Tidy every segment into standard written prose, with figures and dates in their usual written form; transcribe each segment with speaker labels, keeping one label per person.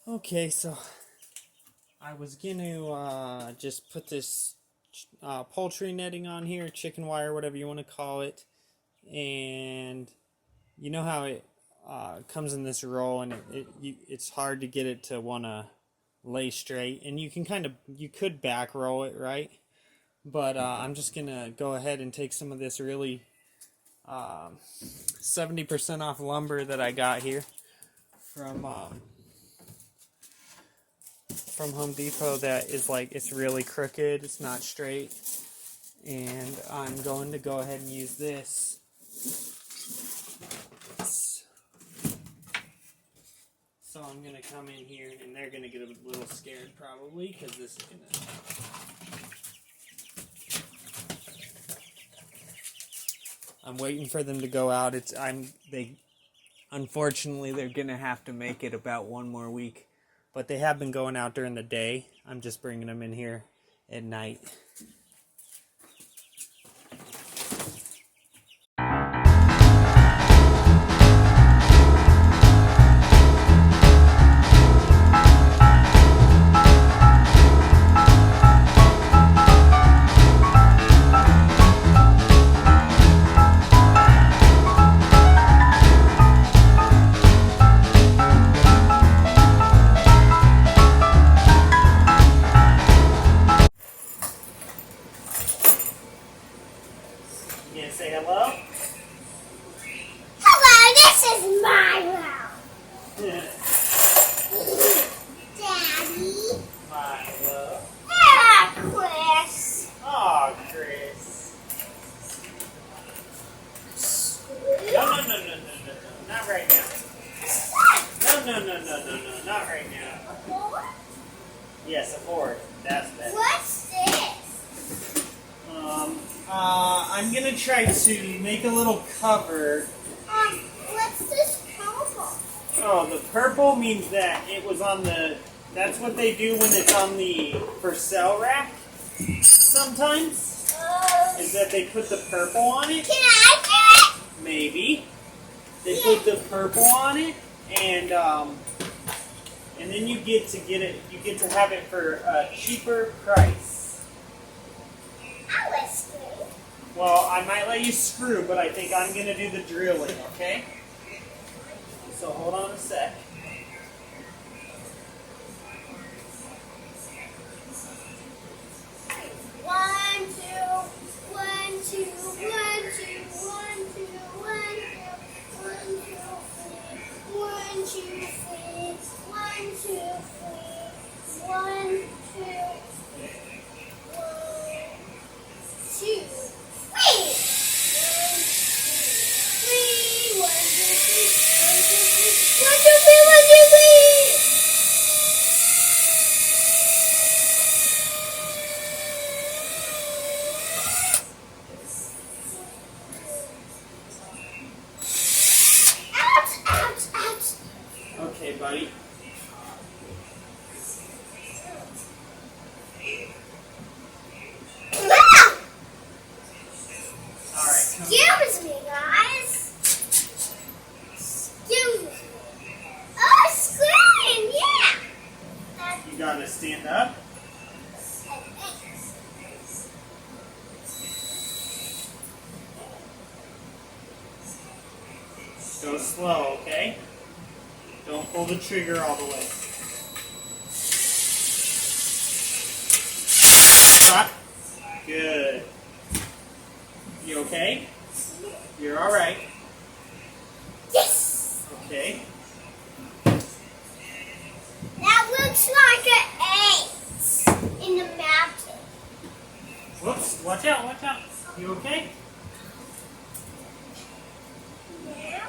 Speaker 1: Okay, so I was gonna just put this poultry netting on here, chicken wire, whatever you want to call it, and you know how it comes in this roll, and it's hard to get it to want to lay straight, and you could back roll it, right? But I'm just gonna go ahead and take some of this really 70% off lumber that I got here from Home Depot that is it's really crooked, it's not straight, and I'm going to go ahead and use this. So I'm going to come in here, and they're going to get a little scared probably, because this is going to... I'm waiting for them to go out. Unfortunately, they're going to have to make it about one more week. But they have been going out during the day. I'm just bringing them in here at night. You gonna say hello?
Speaker 2: Hello, this is Milo. Daddy.
Speaker 1: Milo.
Speaker 2: Yeah, Chris.
Speaker 1: Aw, Chris. No. Not right now. No. Not right now. Yes, a board. That's better.
Speaker 2: What's this?
Speaker 1: I'm gonna try to make a little cover.
Speaker 2: What's this purple?
Speaker 1: Oh, the purple means that it was on the... That's what they do when it's on the for sale rack. Sometimes. Is that they put the purple on it.
Speaker 2: Can I do it?
Speaker 1: Maybe. They put the purple on it, and then you get to have it for a cheaper price.
Speaker 2: I was screw.
Speaker 1: Well, I might let you screw, but I think I'm gonna do the drilling, okay? So hold on a sec.
Speaker 2: One, two,
Speaker 1: Okay, buddy. Alright, come here.
Speaker 2: Excuse me, guys. Excuse me. Oh, scream, yeah.
Speaker 1: You gotta stand up. Go slow, okay? Don't pull the trigger all the way. Stop. Good. You okay? You're alright.
Speaker 2: Yes.
Speaker 1: Okay.
Speaker 2: That looks like an 8 in the mountain.
Speaker 1: Whoops. Watch out. You okay?
Speaker 2: Yeah.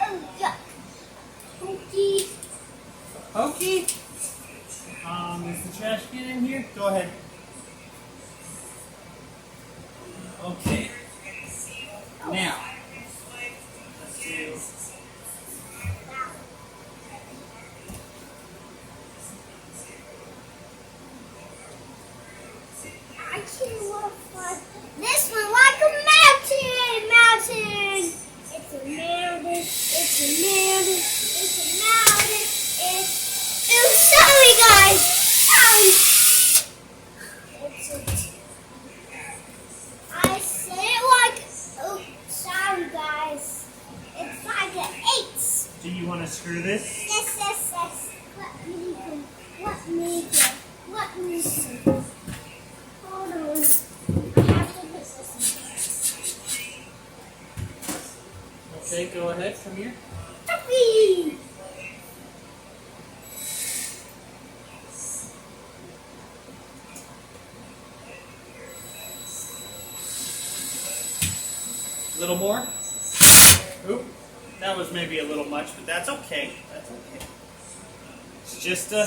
Speaker 2: Oh, yuck. Pokey.
Speaker 1: Pokey? Is the trash can in here? Go ahead. Okay. Now, let's do...
Speaker 2: I can't walk far. This one like a mountain. It's a mountain. It's a mountain. It's a mountain.
Speaker 1: sake, go ahead. Come here.
Speaker 2: Puppy!
Speaker 1: A little more. Oop. That was maybe a little much, but that's okay. That's okay. It's just a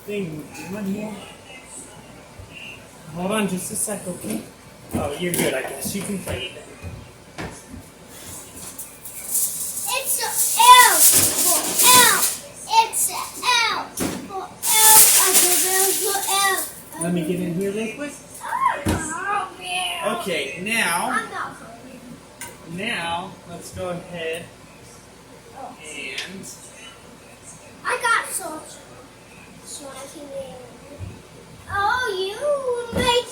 Speaker 1: thing we're doing here. Hold on just a sec, okay? Oh, you're good, I guess. You can play it.
Speaker 2: It's a L for L. It's a L for L. I for L.
Speaker 1: Let me get in here real quick. Okay, now let's go ahead and
Speaker 2: I got salt. So I can you make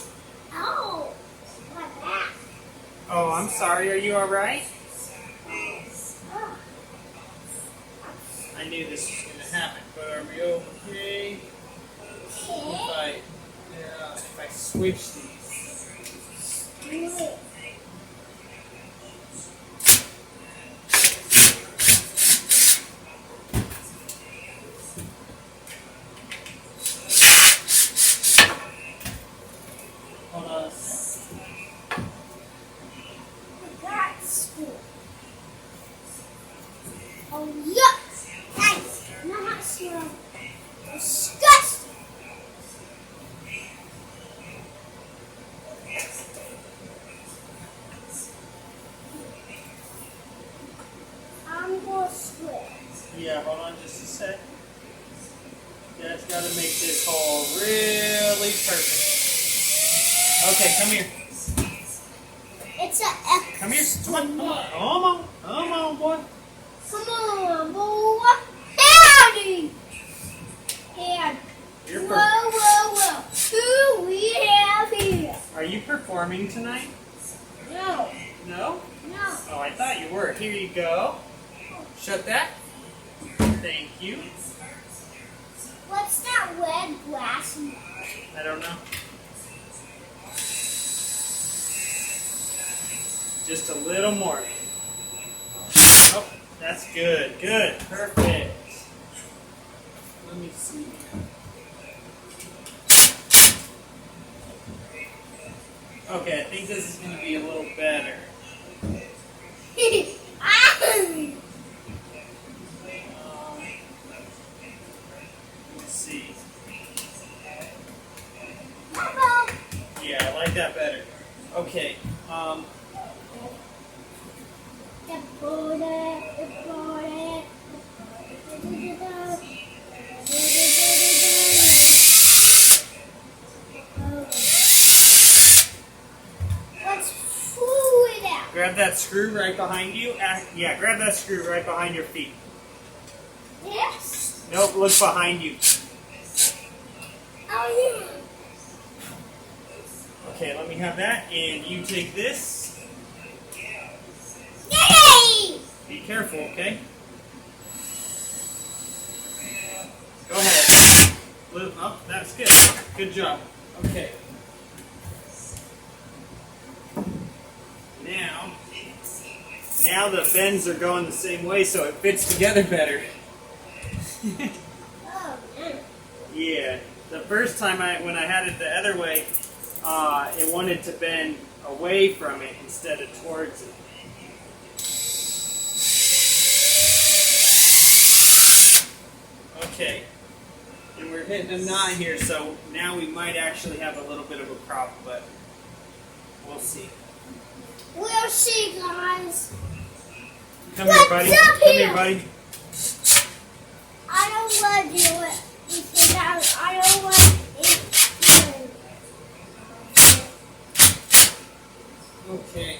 Speaker 2: my back.
Speaker 1: oh, I'm sorry. Are you all right? I knew this was going to happen, but are we okay? If I switch these. Hold on a sec.
Speaker 2: That's cool. Oh, yuck! Nice. Not smell. Disgusting. I'm going to switch.
Speaker 1: Yeah, hold on just a sec. Dad's got to make this hole really perfect. Okay, come here.
Speaker 2: It's a X.
Speaker 1: Come here. Come on. Come on, boy.
Speaker 2: Come on, boy. Howdy. And
Speaker 1: You're
Speaker 2: whoa. Who we have here?
Speaker 1: Are you performing tonight?
Speaker 2: No.
Speaker 1: No?
Speaker 2: No.
Speaker 1: Oh, I thought you were. Here you go. Shut that. Thank you.
Speaker 2: What's that red glass?
Speaker 1: I don't know. Just a little more. Oh, that's good. Good. Perfect. Let me see. Okay, I think this is going to be a little better. Let's see. Yeah, I like that better. Okay.
Speaker 2: Let's pull it out.
Speaker 1: Grab that screw right behind you. Yeah, grab that screw right behind your feet.
Speaker 2: Yes.
Speaker 1: Nope, look behind you.
Speaker 2: Oh yeah.
Speaker 1: Okay, let me have that, and you take this.
Speaker 2: Yay!
Speaker 1: Be careful, okay? Go ahead. Oh, that's good. Good job. Okay. Now the bends are going the same way, so it fits together better.
Speaker 2: Oh man.
Speaker 1: Yeah. The first time when I had it the other way, it wanted to bend away from it instead of towards it. Okay. And we're hitting a knot here, so now we might actually have a little bit of a problem, but we'll see.
Speaker 2: We'll see, guys.
Speaker 1: Come here, buddy. Come here, buddy.
Speaker 2: I don't want to do it. Because I don't want it.
Speaker 1: Okay.